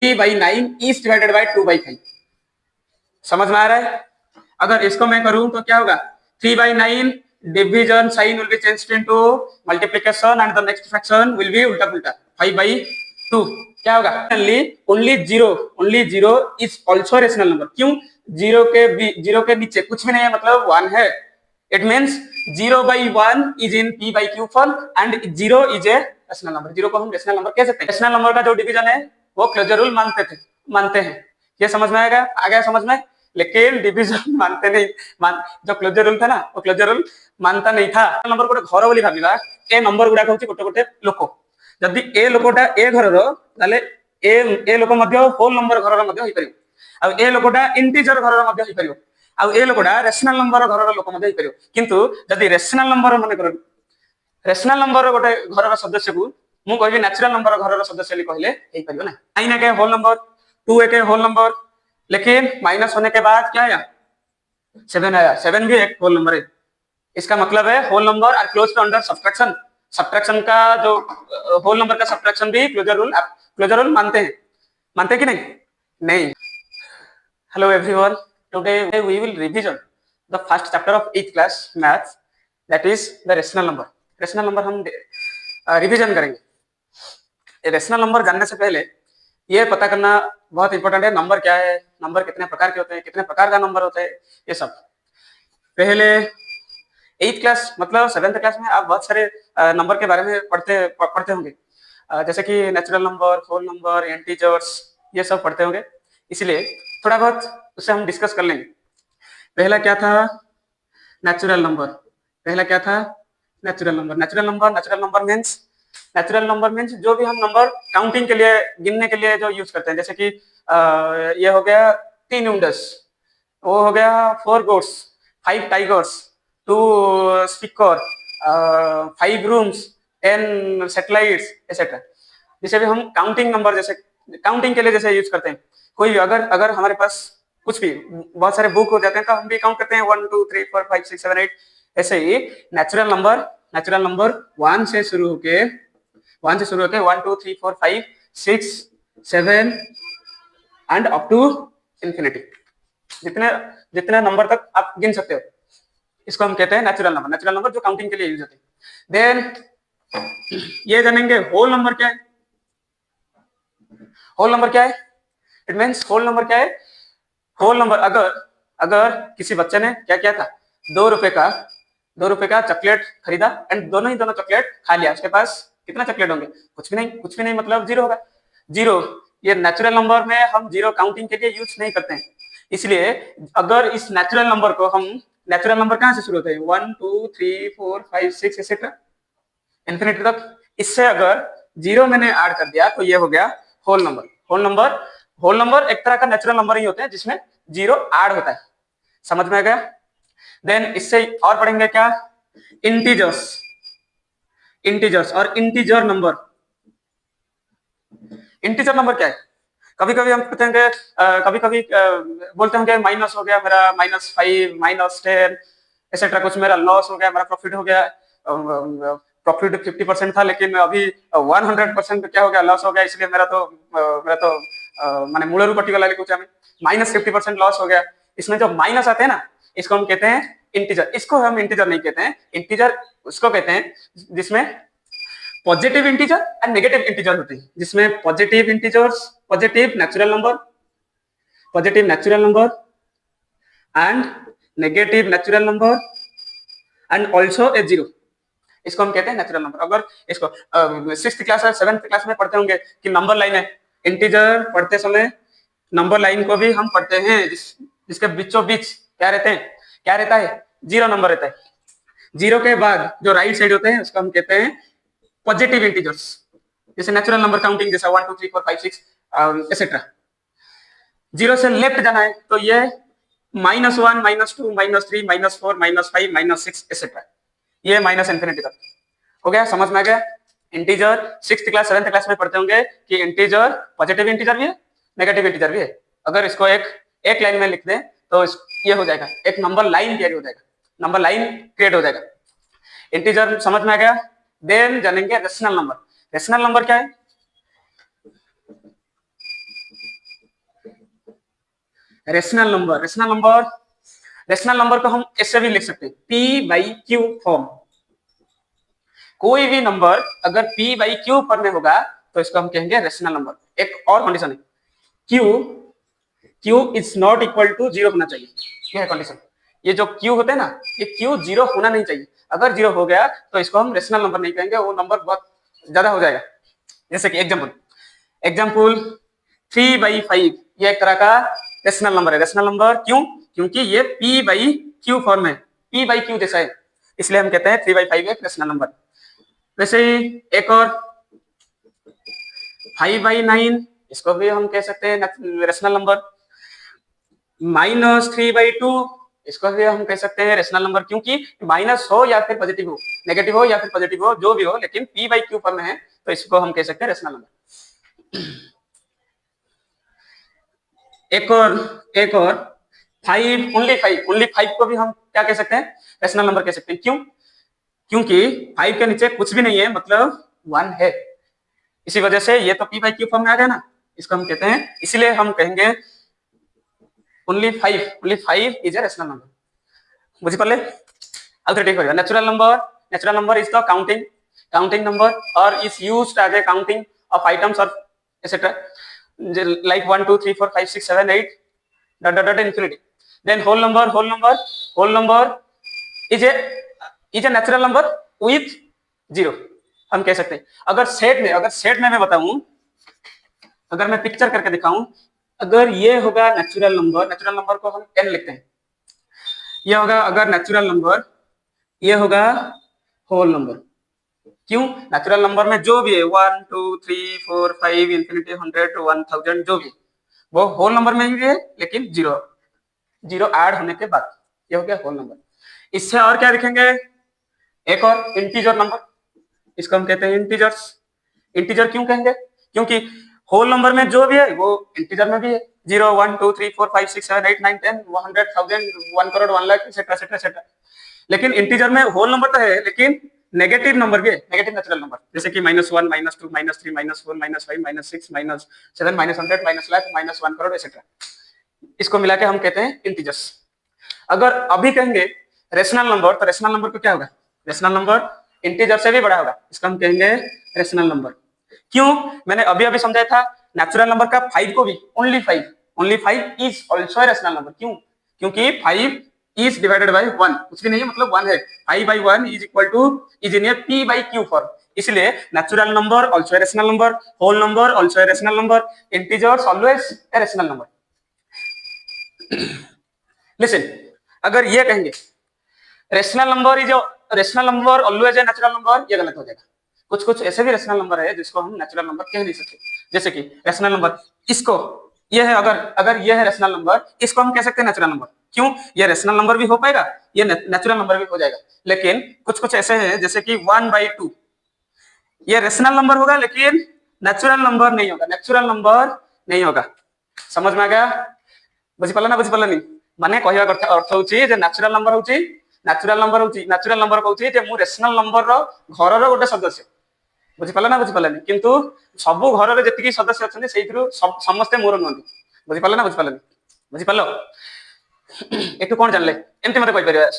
3/9 is divided by 2/5। समझ में आ रहा है? अगर इसको मैं करूं तो क्या होगा, 3/9 division sign will be changed into multiplication and the next fraction will be उल्टा पुल्टा 5/2। क्या होगा, only zero is also rational number. क्यों? जीरो के नीचे कुछ भी नहीं है, मतलब 1 है। It means 0/1 is in p/q form and zero is a rational number. Zero को हम रेशनल नंबर कह सकते हैं। रेशनल नंबर का जो डिवीजन है वो क्लोजर रूल मानते हैं। ये समझ में आएगा? आ गया समझ में? लेकिन डिविजन मानते नहीं। जो क्लोजर रूल था ना, वो क्लोजर रूल मानता नहीं था। नंबर गोटे घर बोली भाविबा, ए नंबर गुडा होची गोटे गोटे लोक। जदि ए लोकटा ए घरर ताले ए लोक मध्ये होल नंबर घरर मध्ये होई परियो। आ ए लोकटा इंटीजर घरर मध्ये होई परियो। आ ए लोकटा रेशनल नंबर घरर लोक मध्ये होई परियो। किंतु जदि रेशनल नंबर माने कर रेशनल नंबर गोटे घरर सदस्य को मु कहबी नेचुरल नंबर घरर सदस्य li कहले हेई परियो ना। 9 के होल नंबर, 2 के होल नंबर, लेकिन माइनस होने के बाद क्या आया, 7 आया। 7 भी एक होल नंबर है। इसका मतलब है whole number are close to under subtraction. Subtraction का जो होल नंबर का सब्ट्रैक्शन भी क्लोजर रूल मानते कि नहीं? नहीं। Hello everyone, today we will revision the first chapter of 8th class maths, that is the rational number. Rational number हम revision करेंगे। रेशनल नंबर जानने से पहले ये पता करना बहुत इंपॉर्टेंट है, नंबर क्या है, नंबर कितने प्रकार के होते हैं, कितने प्रकार का नंबर होता है, ये सब। पहले 8th क्लास मतलब 7th क्लास में आप बहुत सारे नंबर के बारे में पढ़ते होंगे, जैसे कि natural number, whole number, integers, ये सब पढ़ते होंगे। इसलिए थोड़ा बहुत उससे हम डिस्कस कर लेंगे। पहला क्या था? Natural number. पहला क्या था? Natural number. Natural number means जो भी हम नंबर काउंटिंग के लिए, गिनने के लिए जो यूज करते हैं, जैसे कि ये हो गया 3 विंडोज, वो हो गया 4 goats, 5 tigers, 2 speaker, 5 rooms, 10 satellites etcetera. जिसे भी हम काउंटिंग नंबर, जैसे काउंटिंग के लिए जैसे यूज करते हैं। कोई अगर हमारे पास कुछ भी बहुत सारे बुक हो जाते हैं तो हम भी काउंट करते हैं 1 2 3 4 5 6 7 8। ऐसे ही नेचुरल नंबर 1 से शुरू होके 1 2 3 4 5 6 7 एंड अप टू इंफिनिटी। जितने नंबर तक आप गिन सकते हो, इसको हम कहते हैं नेचुरल नंबर। नेचुरल नंबर जो काउंटिंग के लिए यूज होते हैं। देन ये जानेंगे होल नंबर क्या है। होल नंबर क्या है? इट मींस होल नंबर क्या है? होल नंबर अगर किसी बच्चे ने क्या किया था, 2 रुपए का चॉकलेट खरीदा एंड दोनों चॉकलेट खा लिया, उसके पास कितना चॉकलेट होंगे? कुछ भी नहीं, मतलब 0 होगा। 0 ये नेचुरल नंबर में हम 0 काउंटिंग के लिए यूज नहीं करते हैं। इसलिए अगर इस नेचुरल नंबर को हम, नेचुरल नंबर कहां से शुरू होते हैं? 1 2 3 4 5 6 एक्सेट्रा इंफिनिटी तक। इससे अगर 0 मैंने ऐड कर दिया तो ये हो गया होल नंबर। होल नंबर एक तरह का नेचुरल नंबर ही होते हैं जिसमें 0 ऐड होता है। समझ में आ गया? देन इससे और पढ़ेंगे क्या? इंटीजर्स और इंटीजर नंबर क्या है? कभी कभी हम पूछते हैं, कभी कभी बोलते होंगे माइनस हो गया मेरा, -5 -10 एक्सेट्रा, कुछ मेरा लॉस हो गया, मेरा प्रॉफिट हो गया। प्रॉफिट 50% था लेकिन अभी 100% क्या हो गया, लॉस हो गया। इसलिए मेरा तो माने मूलरू कटिगला कुछ -50% लॉस हो गया। इसमें जो माइनस आते हैं ना, इसको हम कहते हैं इंटीजर। इसको हम इंटीजर नहीं कहते हैं। इंटीजर उसको कहते हैं जिसमें positive integer and negative integer होते हैं, जिसमें positive integers, positive natural number and negative natural number and also a 0, इसको हम कहते हैं नेचुरल नंबर। अगर इसको 6th क्लास और 7th क्लास में पढ़ते होंगे कि नंबर लाइन है, इंटीजर पढ़ते समय नंबर लाइन को भी हम पढ़ते हैं, जिसके बीचों बीच क्या रहता है? 0 नंबर रहता है। 0 के बाद जो राइट साइड होते हैं उसको हम कहते हैं पॉजिटिव इंटीजर्स, जैसे नेचुरल नंबर काउंटिंग जैसा 1 2 3 4 5 6 एक्सेट्रा। 0 से लेफ्ट जाना है तो ये -1 -2 -3 -4 -5 -6 एक्सेट्रा, ये माइनस इंफिनिटी तक हो गया। समझ में आ गया? Integer 6th class 7th class में पढ़ते होंगे कि इंटीजर पॉजिटिव इंटीजर भी है, नेगेटिव इंटीजर भी है। अगर इसको एक लाइन में लिख दें तो ये हो जाएगा, एक नंबर लाइन क्रिएट हो जाएगा। इंटीजर समझ में आ गया? देन जानेंगे रेशनल नंबर। रेशनल नंबर क्या है? रेशनल नंबर को हम ऐसे भी लिख सकते हैं p/q फॉर्म। कोई भी नंबर अगर p/q फॉर्म में होगा तो इसको हम कहेंगे रेशनल नंबर। एक और कंडीशन है, q is not equal to 0 होना चाहिए, यह है कंडीशन। ये जो q होते हैं ना, ये q 0 होना नहीं चाहिए। अगर 0 हो गया तो इसको हम रेशनल नंबर नहीं कहेंगे, वो नंबर बहुत ज्यादा हो जाएगा। जैसे कि एग्जाम्पल 3/5, ये एक तरह का रेशनल नंबर है। रेशनल नंबर क्यों? क्योंकि ये p/q फॉर्म है, p/q जैसा है, इसलिए हम कहते हैं 3/5 एक रेशनल नंबर। वैसे ही एक और 5/9, इसको भी हम कह सकते हैं रेशनल नंबर। -3/2, इसको भी हम कह सकते हैं रेशनल नंबर, क्योंकि माइनस हो या फिर पॉजिटिव हो, नेगेटिव हो या फिर पॉजिटिव हो, जो भी हो, लेकिन p/q फॉर्म में है तो इसको हम कह सकते हैं रेशनल नंबर। एक और 5, ओनली 5 को भी हम क्या कह सकते हैं? रेशनल नंबर कह सकते हैं। क्यों? क्योंकि 5 के नीचे कुछ भी नहीं है, मतलब 1 है। इसी वजह से ये तो p/q फॉर्म में आ गया ना, इसको हम कहते हैं, इसलिए हम कहेंगे only 5 is a rational number. बुझिपारे? आउथरे ठीक करिया। Natural number is the counting number और is used as a counting of items और etcetera, like 1 2 3 4 5 6 7 8 dot infinity. Then whole number is a natural number with 0, हम कह सकते हैं। अगर सेट में मैं बताऊं, अगर मैं पिक्चर करके दिखाऊं, अगर ये होगा नेचुरल नंबर को हम n लिखते हैं। ये होगा अगर नेचुरल नंबर, ये होगा होल नंबर। क्यों? नेचुरल नंबर में जो भी है 1 2 3 4 5 इंफिनिटी 100 1000 जो भी, वो होल नंबर में ही है, लेकिन जीरो ऐड होने के बाद ये हो गया होल नंबर। इससे और क्या लिखेंगे? एक और इंटीजर नंबर, इसको हम कहते हैं इंटीजर क्यों कहेंगे? क्योंकि होल नंबर में जो भी है वो इंटीजर में भी है, 0 1 2 3 4 5 6 7 8 9 10 100 1000 1 करोड़ 1 लाख एक्सेट्रा। लेकिन इंटीजर में होल नंबर तो है, लेकिन नेगेटिव नंबर भी है, नेगेटिव नेचुरल नंबर, जैसे कि -1 -2 -3 -4 -5 -6 -7 -100 -लाख -1 करोड़ एक्सेट्रा। इसको मिला के हम कहते हैं इंटीजर्स। अगर अभी कहेंगे रेशनल नंबर, तो रेशनल नंबर को क्या होगा? रेशनल नंबर इंटीजर से भी बड़ा होगा, इसको हम कहेंगे रेशनल नंबर। क्यों? मैंने अभी समझाया था, नेचुरल नंबर का 5 को भी only 5 is also rational number. क्यों? क्योंकि 5 is divided by 1, कुछ भी नहीं है, मतलब 1 है। 5/1 is equal to is in a p/q form, इसलिए natural number also a rational number, whole number also a rational number, integers always a rational number. Listen, अगर ये कहेंगे rational number always a natural number, ये गलत हो जाएगा। कुछ ऐसे भी रेशनल नंबर है जिसको हम नेचुरल नंबर कह नहीं सकते, जैसे कि रेशनल नंबर, इसको ये है, अगर ये है रेशनल नंबर, इसको हम कह सकते हैं नेचुरल नंबर। क्यों? ये रेशनल नंबर भी हो पाएगा, ये नेचुरल नंबर भी हो जाएगा। लेकिन कुछ ऐसे हैं, जैसे कि 1/2, ये रेशनल नंबर होगा लेकिन नेचुरल नंबर नहीं होगा। समझ में आ गया? बुझिपाला नहीं? माने कहवा अर्थ होची जे नेचुरल नंबर कहूची जे मु रेशनल नंबर रो घर रो गोटे सदस्य। बुझिपाला नहीं? किंतु सब घर रे जतिकी सदस्य अछन सेइथरु समस्त मोर नहंती। बुझिपाला नहीं? बुझिपालो? एटू कोन जानले? एमती मते कहि परिया,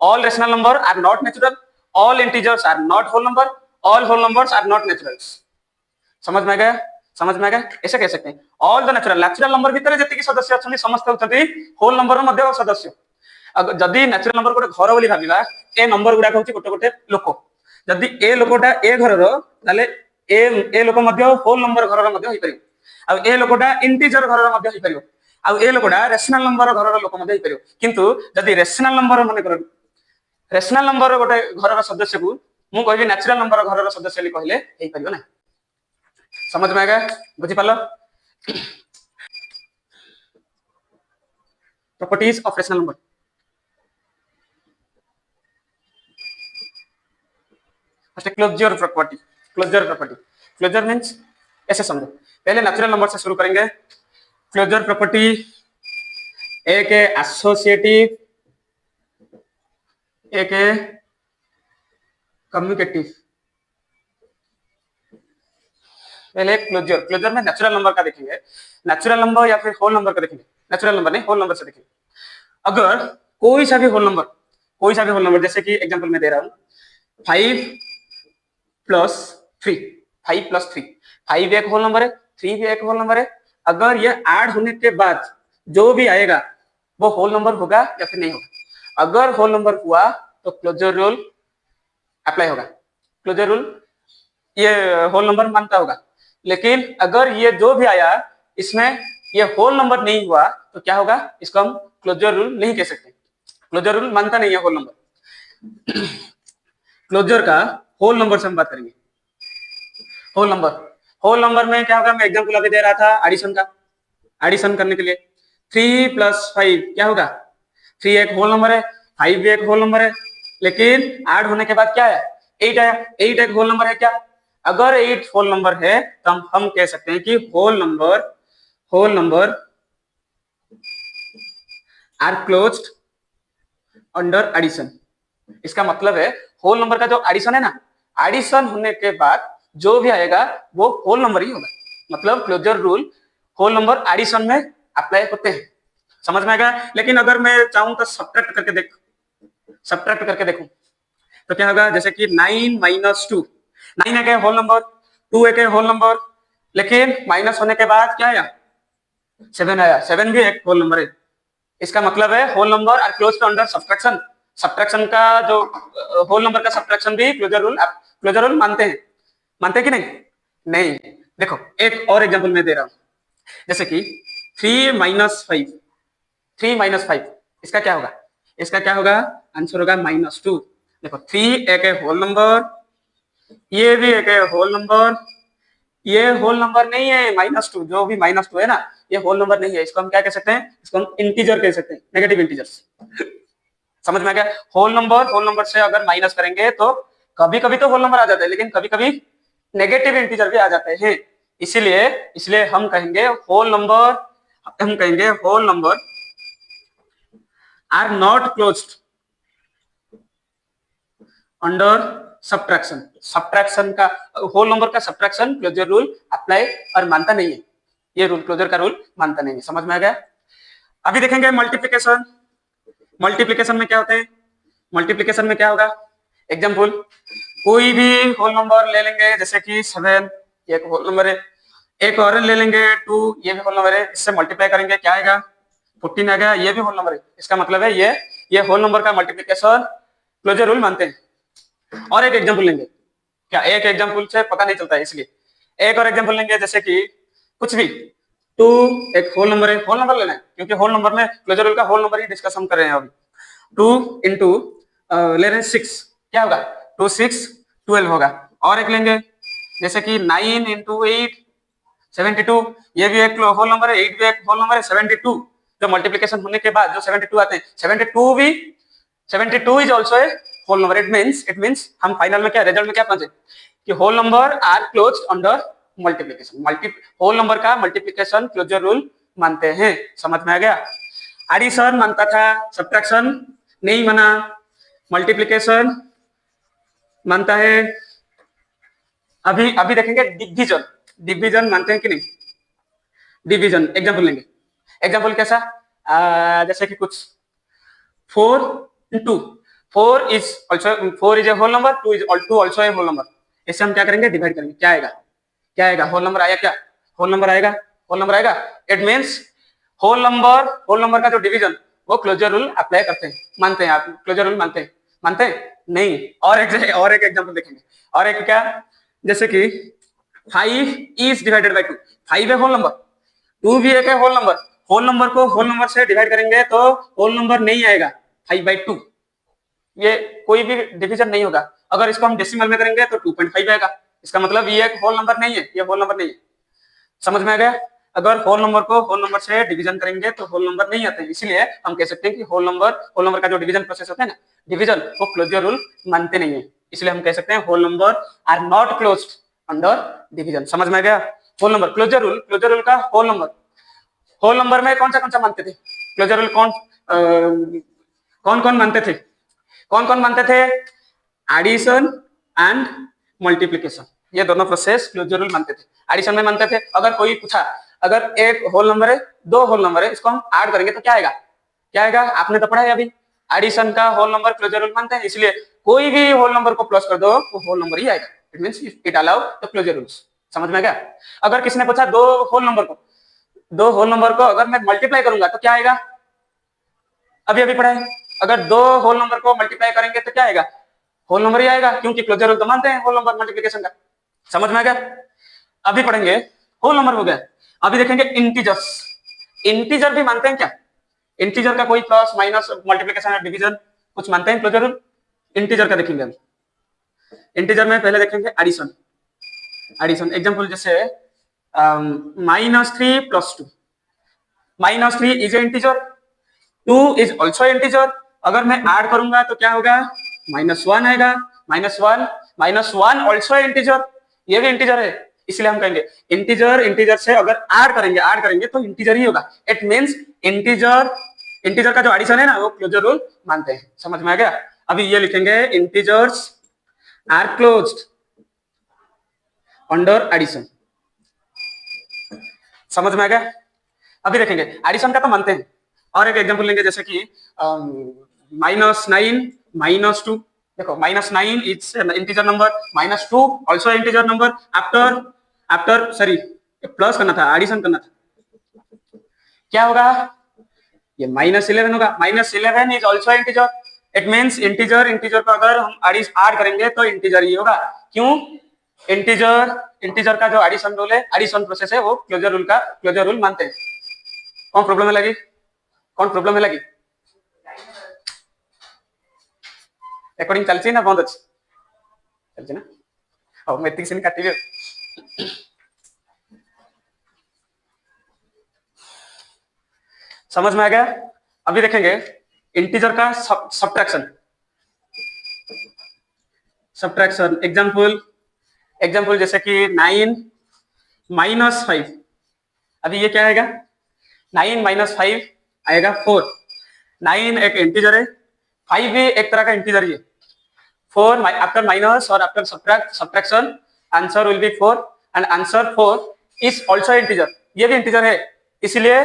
all rational number are not natural, all integers are not whole number, all whole numbers are not naturals. समझ में आ गया? ऐसे कह सकते हैं ऑल द नेचुरल नंबर भीतर जतिकी सदस्य अछन समस्त होचंती होल नंबर मध्ये सदस्य। अगर जदी नेचुरल नंबर गोटे घर बोली भाबिबा, ए नंबर गुडा होची गोटे लोक, जदी ए लोकटा ए घर रो, ताले ए लोक मध्ये होल नंबर घर रो मध्ये होई परियो, आ ए लोकटा इंटीजर घर रो मध्ये होई परियो, आ ए लोकटा रेशनल नंबर घर रो लोक मध्ये होई परियो। किंतु जदी रेशनल नंबर माने कर रेशनल नंबर गोटे घर रो सदस्य को मु कहबी नेचुरल नंबर घर रो सदस्य li कहले हेई परियो ना। समझ में आ गया? बुझि पालो? Properties of rational number. First closure property. Closure means ऐसे समझो, पहले नेचुरल नंबर से शुरू करेंगे। क्लोजर प्रॉपर्टी एक है एसोसिएटिव, एक है कम्युटेटिव। पहले क्लोजर में नेचुरल नंबर का देखेंगे, नेचुरल नंबर या फिर होल नंबर का देखेंगे। नेचुरल नंबर नहीं, होल नंबर से देखिए। अगर कोई सा भी होल नंबर जैसे कि एग्जांपल में दे रहा हूं 5 प्लस 3, 5 प्लस 3, 5 एक होल नंबर है, 3 भी एक होल नंबर है। अगर ये ऐड होने के बाद जो भी आएगा वो होल नंबर होगा या फिर नहीं होगा। अगर होल नंबर हुआ तो क्लोजर रूल अप्लाई होगा, क्लोजर रूल ये होल नंबर मानता होगा। लेकिन अगर ये जो भी आया इसमें ये होल नंबर नहीं हुआ तो क्या होगा, इसको हम क्लोजर रूल नहीं कह सकते। क्लोजर रूल मानता नहीं है होल नंबर। क्लोजर का होल नंबर से हम बात करेंगे। होल नंबर में क्या होगा, मैं एग्जांपल अभी दे रहा था एडिशन का। एडिशन करने के लिए 3 प्लस 5 क्या होगा, 3 एक होल नंबर है, 5 भी एक होल नंबर है, लेकिन ऐड होने के बाद क्या है, 8 आया। 8 एक होल नंबर है क्या? अगर 8 होल नंबर है तो हम कह सकते हैं कि whole number are closed under addition. इसका मतलब है होल नंबर का जो एडिशन है ना, एडिशन होने के बाद जो भी आएगा वो होल नंबर ही होगा। मतलब closure rule whole number addition में अप्लाई होते हैं, समझ में आएगा। लेकिन अगर मैं चाहूं तो सब्ट्रैक्ट करके देखूं तो क्या होगा, जैसे कि 9 माइनस 2, 9 एक होल नंबर, 2 एक होल नंबर, लेकिन माइनस होने के बाद क्या आया, 7 आया। 7 भी एक होल नंबर है। इसका मतलब है whole number are closed under subtraction. Subtraction का जो होल नंबर का सब्ट्रैक्शन भी क्लोजर रूल मानते हैं कि नहीं। देखो एक और एग्जांपल मैं दे रहा हूं, जैसे कि 3 माइनस 5, इसका क्या होगा, आंसर होगा -2। देखो 3 एक होल नंबर, ये भी एक होल नंबर, ये होल नंबर नहीं है। -2 जो भी -2 है ना, ये होल नंबर नहीं है। इसको हम क्या कह सकते हैं, इसको हम इंटीजर कह सकते हैं, नेगेटिव इंटीजर्स। समझ में आ गया। होल नंबर से अगर माइनस करेंगे तो कभी कभी तो होल नंबर आ जाता है, लेकिन कभी कभी नेगेटिव इंटीजर भी आ जाते हैं। इसलिए हम कहेंगे whole number are not closed under subtraction का होल नंबर का सब्ट्रैक्शन क्लोजर रूल अप्लाई और मानता नहीं है। ये रूल क्लोजर का रूल मानता नहीं है। समझ में आ गया। अभी देखेंगे मल्टीप्लिकेशन में क्या होता है। मल्टीप्लिकेशन में क्या होगा, एग्जांपल कोई भी होल नंबर ले लेंगे, जैसे कि 7 एक होल नंबर है, एक और ले लेंगे 2, ये भी होल नंबर है। इससे मल्टीप्लाई करेंगे क्या आएगा, 14 आ गया, ये भी होल नंबर है। इसका मतलब है ये होल नंबर का मल्टीप्लिकेशन क्लोजर रूल मानते हैं। और एक एग्जांपल लेंगे, क्या एक एग्जांपल से पता नहीं चलता है, इसलिए एक और एग्जांपल लेंगे, जैसे कि कुछ भी 2 एक होल नंबर है, होल नंबर लेना है क्योंकि होल नंबर में क्लोजर रूल का होल नंबर ही डिस्कस हम कर रहे हैं अभी। 2 इंटू ले रहे हैं 6, क्या होगा, 2 6 12 होगा। और एक लेंगे जैसे कि 9 इंटू 8 72, ये भी एक होल नंबर है, 8 भी एक होल नंबर है। 72 जो मल्टीप्लिकेशन होने के बाद जो 72 आते हैं, 72 is also a whole number. It means हम फाइनल में क्या, रिजल्ट में क्या पहुंचे कि whole number are closed under multiplication. Whole number का मल्टीप्लिकेशन क्लोजर रूल मानते हैं। समझ में आ गया। एडिशन मानता था, सब्ट्रैक्शन नहीं माना, मल्टीप्लिकेशन मानता है। अभी देखेंगे डिवीजन मानते हैं कि नहीं। डिवीजन एग्जांपल लेंगे, एग्जांपल कैसा, जैसे कि कुछ 4 into 4 is a whole number, 2 is also a whole number. इससे हम क्या करेंगे, डिवाइड करेंगे, क्या आएगा, होल नंबर आया, क्या होल नंबर आएगा। इट मीन्स होल नंबर का जो डिवीजन वो क्लोजर रूल अप्लाई करते हैं, मानते हैं। आप क्लोजर रूल मानते हैं नहीं। और एक एग्जांपल देखेंगे, और एक क्या, जैसे कि 5 is divided by 2, 5 है होल नंबर, 2 भी एक है होल नंबर। होल नंबर को होल नंबर से डिवाइड करेंगे तो होल नंबर नहीं आएगा 5/2, ये कोई भी डिवीजन नहीं होगा। अगर इसको हम डेसिमल में करेंगे तो 2.5 आएगा। इसका मतलब ये एक होल नंबर नहीं है, ये होल नंबर नहीं है। समझ में आ गया। अगर होल नंबर को होल नंबर से डिवीजन करेंगे तो होल नंबर नहीं आते, इसलिए हम कह सकते हैं कि होल नंबर का जो डिवीजन प्रोसेस होता है ना, डिवीजन, वो क्लोजर रूल मानते नहीं है। इसलिए हम कह सकते हैं whole number are not closed under division. समझ में आ गया। होल नंबर क्लोजर रूल का होल नंबर में कौन सा मानते थे क्लोजर रूल, कौन मानते थे, एडिशन एंड मल्टीप्लिकेशन, ये दोनों प्रोसेस क्लोजर रूल मानते थे। एडिशन में मानते थे, अगर कोई पूछा अगर एक होल नंबर है, दो होल नंबर है, इसको हम ऐड करेंगे तो क्या आएगा, क्या आएगा, आपने तो पढ़ा है अभी, एडिशन का होल नंबर क्लोजर रूल मानते हैं, इसलिए कोई भी होल नंबर को प्लस कर दो वो होल नंबर ही आएगा। It means it allow the closure rules. समझ में गया? अगर किसी ने पूछा दो होल नंबर को अगर मैं मल्टीप्लाई करूंगा तो क्या आएगा, अभी अभी पढ़ा है, अगर दो होल नंबर को मल्टीप्लाई करेंगे तो क्या आएगा, होल नंबर ही आएगा, क्योंकि क्लोजर रूल तो मानते हैं होल नंबर मल्टीप्लिकेशन का। समझ में आ गया? अभी पढ़ेंगे होल नंबर हो गया, अभी देखेंगे इंटीजर्स। इंटीजर भी मानते हैं क्या? इंटीजर का कोई प्लस माइनस मल्टीप्लिकेशन या डिवीजन कुछ मानते हैं क्लोजर रूल? इंटीजर का देखेंगे अभी। इंटीजर में पहले देखेंगे एडिशन। एडिशन एग्जांपल जैसे -3 + 2, -3 is a integer, 2 is also integer. अगर मैं ऐड करूंगा तो क्या होगा, -1 आएगा, -1 ऑल्सो इंटीजर, ये भी इंटीजर है, इसलिए हम कहेंगे इंटीजर इंटीजर से अगर ऐड करेंगे तो इंटीजर ही होगा। इट मींस इंटीजर का जो एडिशन है ना वो क्लोजर रूल मानते हैं। समझ में आ गया? अभी ये लिखेंगे integers are closed under addition. समझ में आ गया? अभी देखेंगे एडिशन का तो मानते हैं, और एक एग्जांपल लेंगे जैसे कि -9 - 2, देखो -9 is integer number, -2 also integer number, after sorry plus करना था, एडिशन करना था, क्या होगा, ये -11 होगा, -11 is also integer. It means integer को अगर हम ऐड करेंगे तो इंटीजर ही होगा। क्यों? इंटीजर का जो एडिशन रूल है, एडिशन प्रोसेस है, वो क्लोजर रूल मानते हैं। कौन प्रॉब्लम है लगी रेकॉर्डिंग चलची ना बंद अच्छी चलची ना, अब मैं इतनी काटिबे। समझ में आ गया? अभी देखेंगे इंटीजर का सब्ट्रैक्शन एग्जांपल जैसे कि 9 - 5, अभी ये क्या आएगा, 9 - 5 आएगा 4। 9 एक इंटीजर है, 5 भी एक तरह का इंटीजर ही है। 4 आफ्टर माइनस और after subtraction answer will be 4 and answer 4 is also integer, ये भी इंटीजर है, इसलिए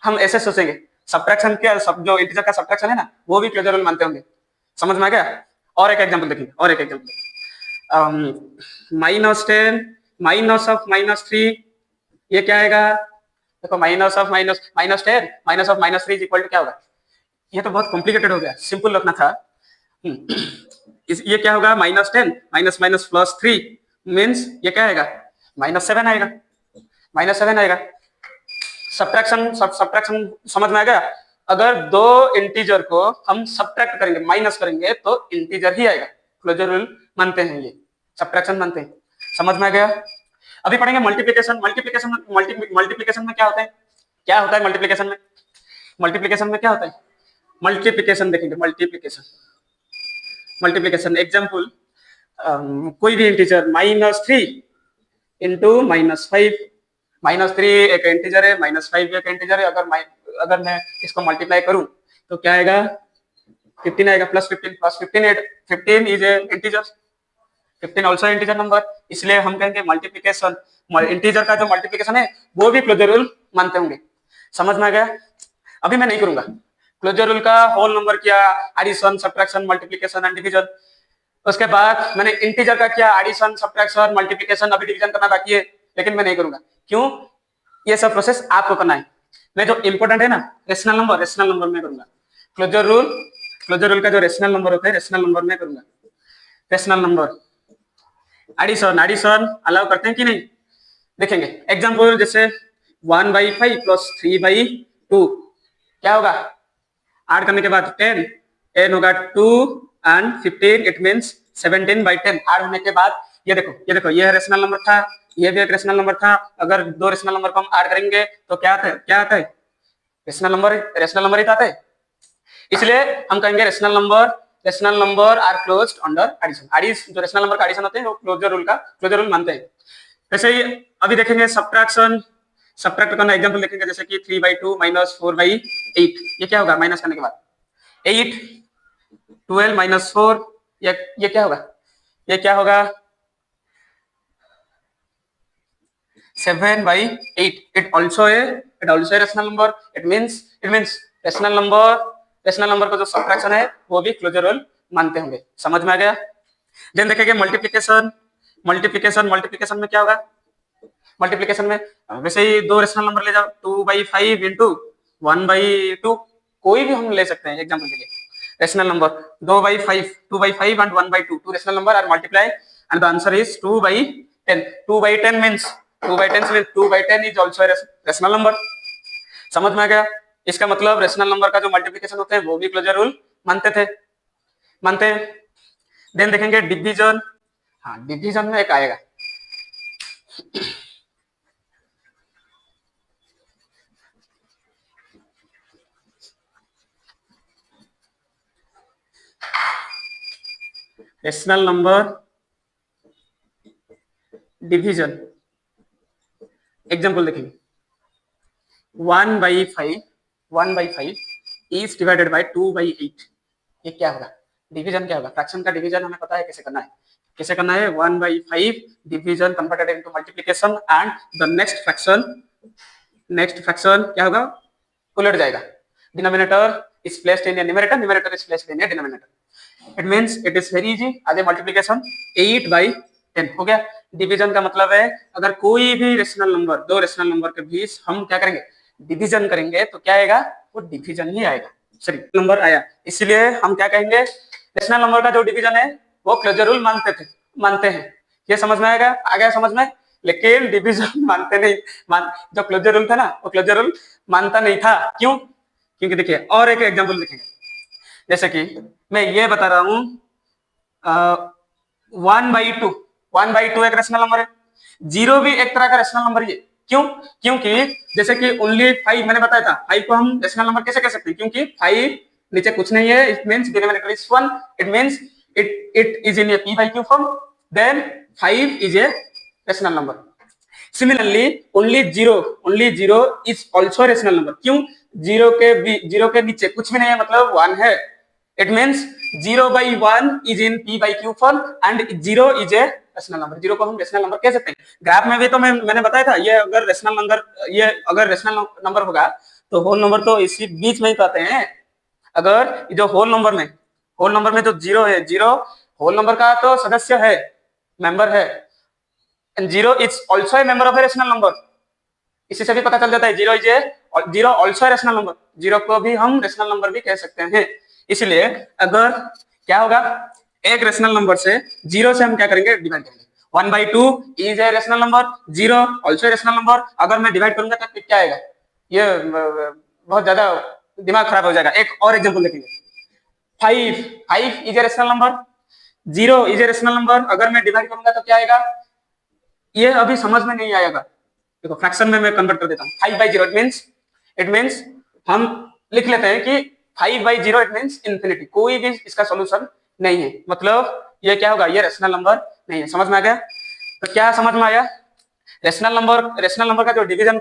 हम ऐसे सोचेंगे सब्ट्रैक्शन के जो इंटीजर का सब्ट्रैक्शन है ना वो भी क्लोजर रूल मानते होंगे। समझ में आ गया? और एक एग्जांपल देखेंगे, -10 - -3, ये क्या आएगा, देखो -10 - -3 इक्वल टू क्या होगा, ये तो बहुत कॉम्प्लिकेटेड हो गया, सिंपल रखना था। ये क्या होगा, -10 - +3 मींस ये क्या आएगा, -7 आएगा। सब्ट्रैक्शन समझ में आ गया? अगर दो इंटीजर को हम सब्ट्रैक्ट करेंगे, माइनस करेंगे तो इंटीजर ही आएगा। क्लोजर रूल मानते हैं, ये सब्ट्रैक्शन मानते हैं। समझ में आ गया? अभी पढ़ेंगे मल्टीप्लिकेशन में क्या होता है, मल्टीप्लिकेशन में क्या होता है, मल्टीप्लिकेशन देखेंगे। मल्टीप्लिकेशन एग्जांपल कोई भी इंटीजर -3 इंटू -5, -3 एक इंटीजर है, -5 भी एक इंटीजर है, अगर मैं इसको मल्टीप्लाई करूं तो क्या आएगा, 15 आएगा, +15 is a integer, 15 also integer number, इसलिए हम कहेंगे मल्टीप्लिकेशन, इंटीजर का जो मल्टीप्लिकेशन है वो भी क्लोजर रूल मानते होंगे। समझ में आ गया? अभी मैं नहीं करूंगा क्लोजर रूल का होल नंबर किया, addition subtraction multiplication and division, उसके बाद मैंने इंटीजर का किया, एडिशन सब्ट्रैक्शन मल्टीप्लिकेशन, अभी डिवीजन करना बाकी है, लेकिन मैं नहीं करूंगा। क्यों? ये सब प्रोसेस आपको करना है, मैं जो इंपॉर्टेंट है ना रेशनल नंबर में करूंगा। क्लोजर रूल का जो रेशनल नंबर होता है, रेशनल नंबर में करूंगा। रेशनल नंबर एडिशन अलाउ करते हैं कि नहीं, देखेंगे एग्जांपल जैसे 1/5 + 3/2, क्या होगा, ऐड करने के बाद 10 होगा 2 एंड 15, इट मींस 17/10। ऐड होने के बाद ये देखो ये रेशनल नंबर था, ये भी एक रेशनल नंबर था, अगर दो रेशनल नंबर को हम ऐड करेंगे तो क्या आता है, रेशनल नंबर ही आता है, इसलिए हम कहेंगे rational number are closed under addition. जो रेशनल नंबर का एडिशन होते हैं वो क्लोजर रूल मानते हैं। वैसे ही अभी देखेंगे सब्ट्रैक्ट करना, एग्जांपल देखेंगे जैसे कि 3/2 - 4/8, ये क्या होगा, माइनस करने के बाद 8, 12 - 4, ये क्या होगा, 7/8 it also a rational number. it means rational number का जो सब्ट्रैक्शन है वो भी क्लोजर रूल मानते होंगे। समझ में आ गया। देन देखेंगे मल्टीप्लिकेशन में क्या होगा। मल्टीप्लिकेशन में वैसे ही दो रेशनल नंबर ले जाओ 2/5 इंटू 1/2 कोई भी हम ले सकते हैं एग्जांपल के लिए। Rational number 2/5 and 1/2 two rational number are multiply and the answer is 2/10. 2/10 means 2/10 is also a rational number। समझ में आ गया। इसका मतलब रेशनल नंबर का जो मल्टीप्लिकेशन होते हैं वो भी क्लोजर रूल मानते हैं। देन देखेंगे डिवीजन। हाँ, डिवीजन में एक आएगा रेशनल नंबर डिवीजन। एग्जांपल देखेंगे 1/5 इज डिवाइडेड बाय 2/8। ये क्या होगा। डिवीजन क्या होगा। फ्रैक्शन का डिवीजन हमें पता है कैसे करना है। 1/5 division converted into multiplication and the next fraction क्या होगा, उलट जाएगा। Denominator is placed in numerator, numerator is placed in denominator. It means it is very easy. आज मल्टीप्लिकेशन 8/10 हो गया। डिवीजन का मतलब है अगर कोई भी रेशनल नंबर, दो रेशनल नंबर के बीच हम क्या करेंगे, डिवीजन करेंगे तो क्या आएगा, वो डिवीजन ही आएगा। सॉरी, नंबर आया, इसलिए हम क्या कहेंगे, रेशनल नंबर का जो डिवीजन है वो क्लोजर रूल मानते हैं। ये समझ में आएगा, आ गया समझ में। लेकिन डिवीजन मानते नहीं, जो क्लोजर रूल था ना वो क्लोजर रूल मानता नहीं था। क्यों? क्योंकि देखिए और एक एग्जांपल लिखेंगे। जैसे कि मैं ये बता रहा हूं 1/2 एक रेशनल नंबर है, 0 भी एक तरह का रेशनल नंबर है। क्यों? क्योंकि जैसे कि ओनली 5 मैंने बताया था, 5 को हम रेशनल नंबर कैसे कह सकते हैं, क्योंकि 5 नीचे कुछ नहीं है, it means denominator is 1, it means it is in a p/q form, then 5 is a rational number. Similarly only 0 is also a rational number. क्यों? 0 के नीचे कुछ भी नहीं है, मतलब 1 है। It means 0/1 is in p/q form and 0 is a rational number. 0 को हम रेशनल नंबर कह सकते हैं। ग्राफ में भी तो मैंने बताया था, ये अगर रेशनल नंबर होगा तो होल नंबर तो इसी बीच में ही तो आते हैं। अगर जो होल नंबर में जो 0 है, 0 होल नंबर का तो सदस्य है, मेंबर है, and 0 is also a member of A rational number. इसी से भी पता चल जाता है 0 आल्सो ए रेशनल नंबर। 0 को भी हम रेशनल नंबर भी कह सकते हैं। इसलिए अगर क्या होगा, एक रेशनल नंबर से 0 से हम क्या करेंगे, डिवाइड करेंगे। 1/2 is a rational number, 0 also a rational number. अगर मैं डिवाइड करूंगा तो क्या आएगा, ये बहुत ज्यादा दिमाग खराब हो जाएगा। एक और एग्जांपल देखेंगे। 5 is a rational number, 0 is a rational number. अगर मैं डिवाइड करूंगा तो क्या आएगा, ये अभी समझ में नहीं आएगा। देखो फ्रैक्शन में मैं कन्वर्ट कर देता हूँ। 5/0 इट मींस हम लिख लेते हैं कि 5/0 इट मींस इंफिनिटी। कोई भी इसका सॉल्यूशन नहीं है, मतलब ये क्या होगा, ये रेशनल नंबर नहीं है। समझ में आ गया। तो क्या समझ में आया, रेशनल नंबर का जो डिवीजन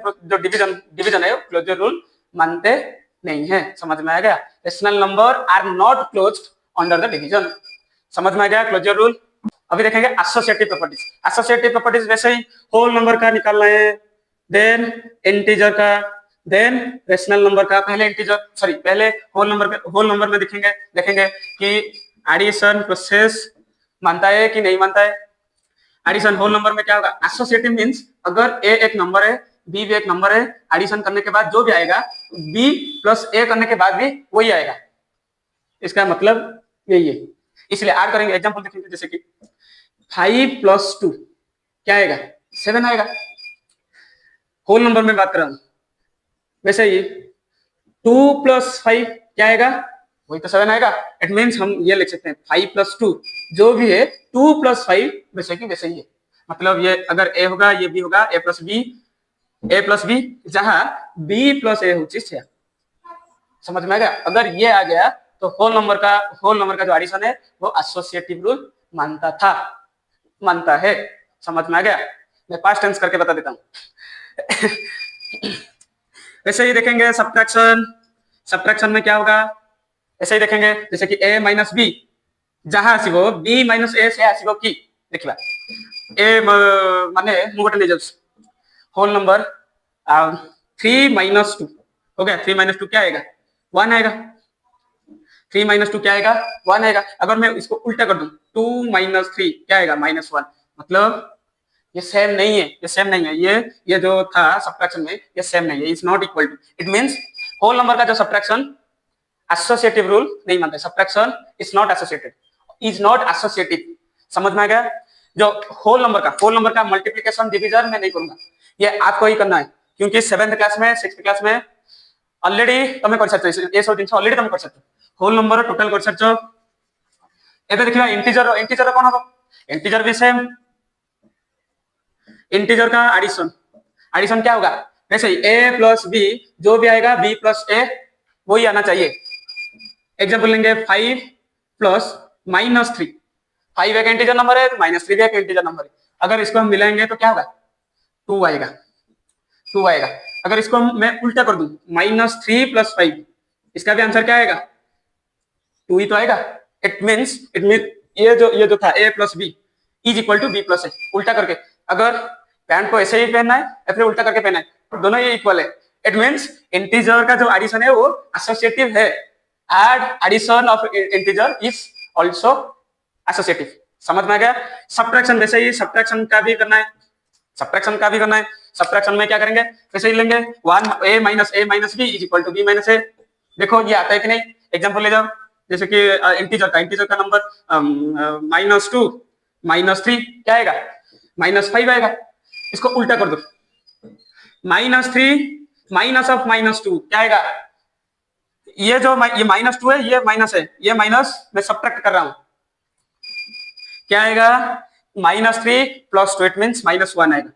है क्लोजर रूल मानते नहीं है। समझ में आ गया। Rational number are not closed under the division. समझ में आ गया क्लोजर रूल। अभी देखेंगे एसोसिएटिव प्रॉपर्टीज। एसोसिएटिव प्रॉपर्टीज वैसे ही होल नंबर का निकालना है, देन इंटीजर का, देन रेशनल नंबर का। पहले होल नंबर में देखेंगे कि एडिशन प्रोसेस मानता है कि नहीं मानता है। एडिशन होल नंबर में क्या होगा, एसोसिएटिव मींस अगर ए एक नंबर है, बी भी एक नंबर है, एडिशन करने के बाद जो भी आएगा बी प्लस ए करने के बाद भी वही आएगा। इसका मतलब यही है। इसलिए ऐड करेंगे। एग्जांपल देखेंगे, जैसे कि 5 + 2 क्या आएगा, 7 आएगा। होल नंबर में बात कर रहा हूं। वैसे ही 2 + 5 क्या आएगा, वही तो 7 आएगा। इट मींस हम ये लिख सकते हैं 5 + 2 जो भी है 2 + 5 वैसे की वैसे ही है। मतलब ये अगर ए होगा ये बी होगा, a + b जहां b + a होती है। समझ में आ गया। अगर ये आ गया तो होल नंबर का जो एडिशन है वो एसोसिएटिव रूल मानता है। समझ में आ गया। मैं पास्ट टेंस करके बता देता हूं। वैसे ही देखेंगे सब्ट्रैक्शन में क्या होगा, ऐसे ही देखेंगे। जैसे कि a - b जहां आसीबो b - a से आसीबो की, देखिबा a माने मुगट ले जाउस होल नंबर 3 - 2 हो गया। 3 - 2 क्या आएगा? 1 आएगा। 3 - 2 क्या आएगा? 1 आएगा। अगर मैं इसको उल्टा कर दूं 2 - 3 क्या आएगा? -1। मतलब ये सेम नहीं है, ये सेम नहीं है, ये जो था सब्ट्रैक्शन में ये सेम नहीं है, is not equal to. It means whole number का जो सब्ट्रैक्शन एसोसिएटिव रूल नहीं मानते, subtraction is not associated, is not associative. समझ में आ गया? जो होल नंबर का मल्टीप्लिकेशन डिवीजन मैं नहीं करूंगा, ये आपको ही करना है, क्योंकि 7th क्लास में 6th क्लास में ऑलरेडी तुम कर सकते ये सब जिन ऑलरेडी तुम कर सकते होल नंबर टोटल कर सकते। एबे देखिबा इंटीजर कौन हो? इंटीजर भी सेम, इंटीजर का एडिशन क्या होगा? वैसे ही a प्लस बी, जो भी आएगा b प्लस a वही आना चाहिए। एग्जांपल लेंगे 5 प्लस -3। 5 एक इंटीजर नंबर है, -3 भी एक इंटीजर नंबर है। अगर इसको हम मिलाएंगे तो क्या होगा? 2 आएगा, 2 आएगा। अगर इसको मैं उल्टा कर दूं -3 + 5, इसका भी आंसर क्या आएगा? 2 ही तो आएगा। इट मींस ये जो था a plus b is equal to b plus a। उल्टा करके अगर पैंट को ऐसे ही पहनना है या फिर उल्टा करके पहनना है तो दोनों ये इक्वल है। इट मींस इंटीजर का जो एडिशन है वो एसोसिएटिव है। Addition of integer is also associative. समझ में आ गया? सब्ट्रैक्शन वैसे ही सब्ट्रैक्शन का भी करना है, सब्ट्रैक्शन में क्या करेंगे? वैसे ही लेंगे 1 a - b is equal to b - a। देखो ये आता है कि नहीं? एग्जांपल ले जाओ, जैसे कि इंटीजर का नंबर -2 -3 क्या आएगा? -5 आएगा। इसको उल्टा कर दो -3 माइनस ऑफ -2 क्या आएगा? ये जो ये -2 है, ये माइनस है, ये माइनस मैं सब्ट्रैक्ट कर रहा हूं, क्या आएगा? -3 + 2 इट मींस -1 आएगा।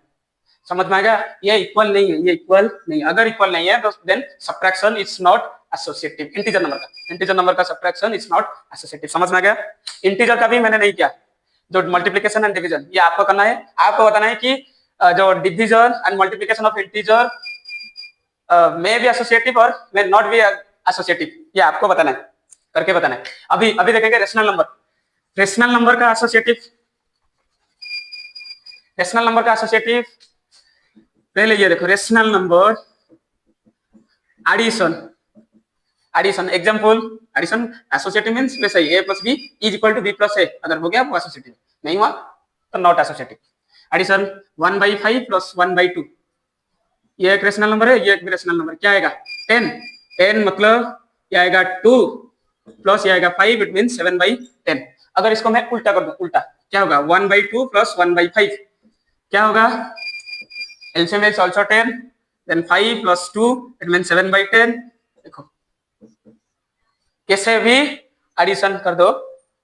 समझ में आ गया? ये इक्वल नहीं है, ये इक्वल नहीं। अगर इक्वल नहीं है तो then subtraction is not associative. Integer number का सब्ट्रैक्शन इज नॉट एसोसिएटिव। समझ में आ गया? इंटीजर का भी मैंने नहीं किया, जो मल्टीप्लिकेशन एंड डिवीजन ये आपको करना है। आपको बताना है कि जो division and multiplication of integer may be associative और मे नॉट बी एसोसिएटिव, ये आपको बताना है, करके बताना है। अभी देखेंगे रेशनल नंबर का एसोसिएटिव। पहले ये देखो rational number addition example addition associative means वैसे ही a + b is equal to b + a। अगर हो गया वो एसोसिएटिव, नहीं हुआ तो नॉट एसोसिएटिव। एडिशन 1/5 + 1/2 ये एक रेशनल नंबर है, ये एक भी रेशनल नंबर, क्या आएगा? 10 मतलब ये आएगा 2 प्लस ये आएगा 5 इट मींस 7/10। अगर इसको मैं उल्टा कर दूं, उल्टा क्या होगा? 1/2 + 1/5 क्या होगा? LCM is also 10, then 5 + 2 it means 7/10। देखो कैसे भी एडिशन कर दो,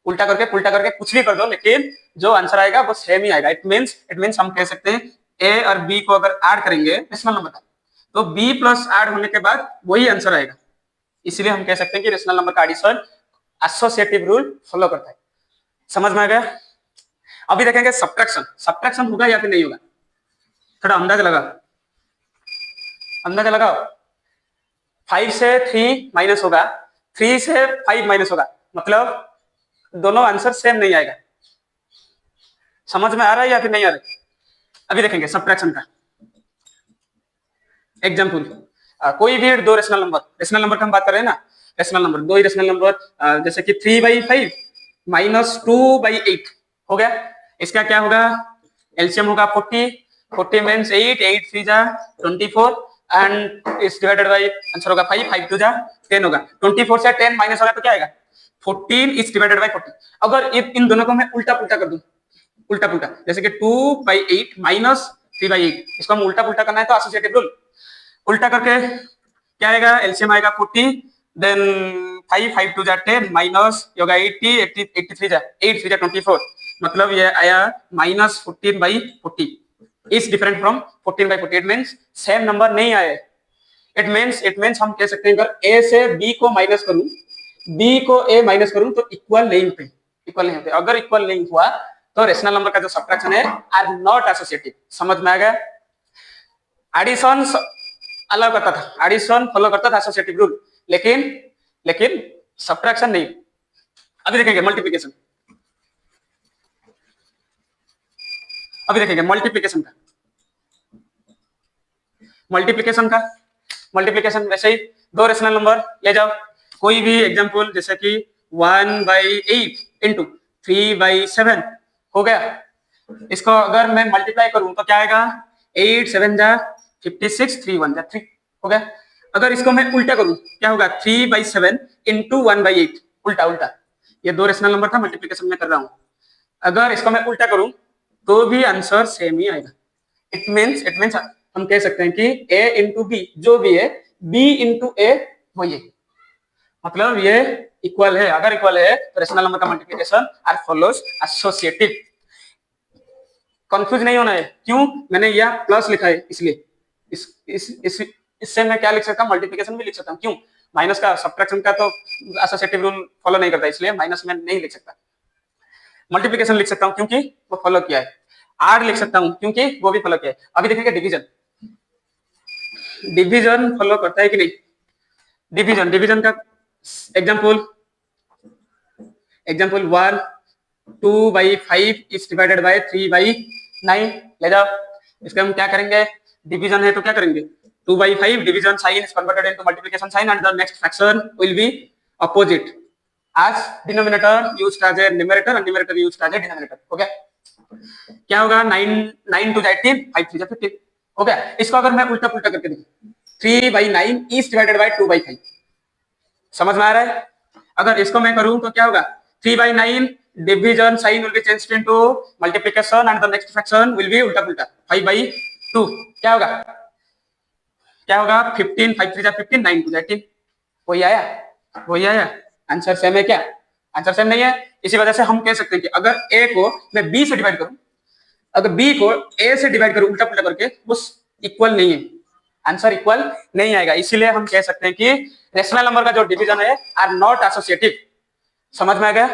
उल्टा करके कुछ भी कर दो, लेकिन जो आंसर आएगा वो सेम ही आएगा। इट मींस हम कह सकते हैं a और b को अगर ऐड करेंगे रेशनल नंबर का तो b प्लस ऐड होने के बाद वही आंसर आएगा। इसलिए हम कह सकते हैं कि रेशनल नंबर का एडिशन एसोसिएटिव रूल फॉलो करता है। समझ में आ गया? अभी देखेंगे सब्ट्रैक्शन होगा या फिर नहीं होगा, थोड़ा अंदाजा लगाओ। 5 से 3 माइनस होगा, 3 से 5 माइनस होगा, मतलब दोनों आंसर सेम नहीं आएगा। समझ में आ रहा है या फिर नहीं आ रहा है? अभी देखेंगे सब्ट्रैक्शन का एग्जांपल। कोई भी दो रेशनल नंबर का हम बात कर रहे हैं ना, दो ही रेशनल नंबर, जैसे कि 3/5 - 2/8 हो गया। इसका क्या होगा? एलसीएम होगा 40 मींस 8 3 जा 24 and is divided by answer होगा 5 2 जा 10 होगा। 24 से 10 माइनस होगा तो क्या आएगा? 14 इज डिवाइडेड बाय 40। अगर इन दोनों को मैं उल्टा कर दूं, जैसे कि 2/8 - 3/8, इसको हम उल्टा करना है तो एसोसिएटिव रूल उल्टा करके क्या आएगा? एलसीएम आएगा 40 देन 5 2 जा 10 माइनस होगा 80 83 जा 8 3 जा 24, मतलब ये आया -14/40 is different from 14/40। It means same number नहीं आए। इट मींस हम कह सकते हैं अगर a से b को माइनस करूं, b को a माइनस करूं तो इक्वल नहीं होते। अगर इक्वल नहीं हुआ तो रेशनल नंबर का जो सब्ट्रैक्शन है आर नॉट एसोसिएटिव। समझ में आ गया? एडिशन अलग करता था, एडिशन फॉलो करता था एसोसिएटिव रूल, लेकिन सब्ट्रैक्शन नहीं। अभी देखेंगे मल्टीप्लिकेशन का मल्टीप्लिकेशन का, मल्टीप्लिकेशन वैसे ही दो रेशनल नंबर ले जाओ, कोई भी एग्जांपल जैसे कि 1/8 इंटू 3/7 हो गया। इसको अगर मैं मल्टीप्लाई करूं तो क्या आएगा, 8 7 जा 56, 3 1 जा 3 हो गया। अगर इसको मैं उल्टा करूं क्या होगा, 3/7 इंटू 1/8, उल्टा उल्टा, ये दो रेशनल नंबर था, मल्टीप्लिकेशन में कर रहा हूं। अगर इसको मैं उल्टा करूं तो भी आंसर सेम ही आएगा। इट मीन्स हम कह सकते हैं कि a इंटू बी जो भी है, b इंटू ए वही है, मतलब ये इक्वल है। अगर इक्वल है तो रेशनल नंबर का multiplication are follows associative. Confuse नहीं होना है, क्यों मैंने यह प्लस लिखा है, इसलिए इससे मैं क्या लिख सकता हूँ, मल्टीप्लिकेशन भी लिख सकता हूँ। क्यों, माइनस का सब्ट्रैक्शन का तो एसोसिएटिव रूल फॉलो नहीं करता, इसलिए माइनस में नहीं लिख सकता। मल्टीप्लिकेशन लिख सकता हूँ क्योंकि वो फॉलो किया है। आर लिख सकता हूँ क्योंकि वो भी फॉलो किया है। अभी देखेंगे डिवीजन, डिवीजन फॉलो करता है कि नहीं। डिवीजन का एग्जांपल 1 2/5 इज डिवाइडेड बाय 3/9 ले जाओ। इसके हम क्या करेंगे, डिवीजन है तो क्या करेंगे, 2/5 division sign is converted into multiplication sign and the next fraction will be opposite as denominator used as a numerator and numerator used as a denominator। हो गया, क्या होगा, 9 2 18 5 3 15 हो गया। इसको अगर मैं उल्टा पुल्टा करके देखूं, 3/9 is divided by 2/5, समझ में आ रहा है। अगर इसको मैं करूं तो क्या होगा, 3/9 division sign will be changed into multiplication and the next fraction will be उल्टा पुल्टा 5/2, क्या होगा 15 5 3 15 9 2 18, वही आया। आंसर सेम है क्या, आंसर सेम नहीं है। इसी वजह से हम कह सकते हैं कि अगर a को मैं b से डिवाइड करूं, अगर b को a से डिवाइड करूं उल्टा पुल्टा करके, वो इक्वल नहीं है, आंसर इक्वल नहीं आएगा। इसीलिए हम कह सकते हैं कि रेशनल नंबर का जो डिवीजन है आर नॉट एसोसिएटिव। समझ में आ गया।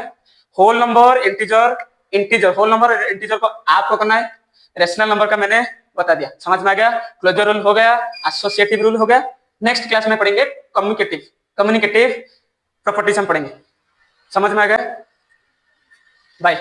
Whole number integer whole number integer को आपको करना है, रेशनल नंबर का मैंने बता दिया। समझ में आ गया। क्लोजर रूल हो गया, एसोसिएटिव रूल हो गया। नेक्स्ट क्लास में पढ़ेंगे कम्युनिकेटिव प्रॉपर्टीज हम पढ़ेंगे। समझ में आ गया। बाय।